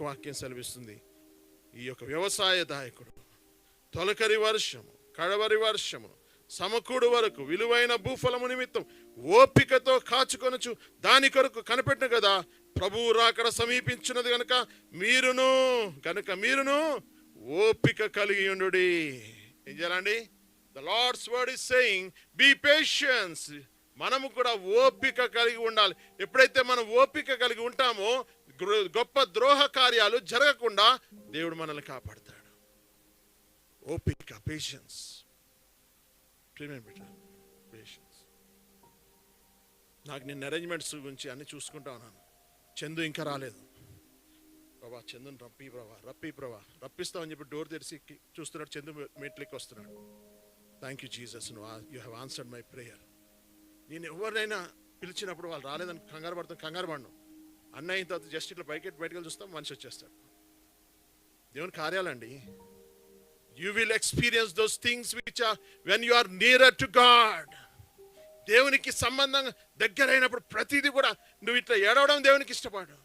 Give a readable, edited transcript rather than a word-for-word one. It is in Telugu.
వాక్యం సెలవిస్తుంది, ఈ యొక్క వ్యవసాయదాయకుడు తొలకరి వర్షము కడవరి వర్షము సమకూడు వరకు విలువైన భూఫలము నిమిత్తం ఓపికతో కాచుకొనుచు దాని కొరకు కనిపెట్టిన కదా, ప్రభువు రాకడ సమీపించినది మీరును ఓపిక కలిగి ఉండుడి. ఏం చేయాలండి? The Lord's word is saying be patience. మనము కూడా ఓపిక కలిగి ఉండాలి. ఎప్పుడైతే మనం ఓపిక కలిగి ఉంటామో గొప్ప ద్రోహ కార్యాలు జరగకుండా దేవుడు మనల్ని కాపాడుతాడు. ఓపిక, పేషెన్స్. పేషెన్స్. నాకు నేను అరేంజ్మెంట్స్ గురించి అన్ని చూసుకుంటా ఉన్నాను. చందు ఇంకా రాలేదు. ప్రభా చందుని రప్పిస్తామని చెప్పి డోర్ తెరిచి చూస్తున్నాడు. చందు మెట్లకి వస్తున్నాడు. Thank you Jesus, you have answered my prayer. నేను ఎవరినైనా పిలిచినప్పుడు వాళ్ళు రాలేదని కంగారు పడను. అన్న అయిన తర్వాత జస్ట్ ఇట్లా బయటకు చూస్తాం, మనిషి వచ్చేస్తాడు. దేవుని కార్యాలండి. You will experience those things which are when you are nearer to God. దేవునికి సంబంధంగా దగ్గరైనప్పుడు ప్రతిదీ కూడా నువ్వు ఇట్లా ఏడవడం దేవునికి ఇష్టపడు.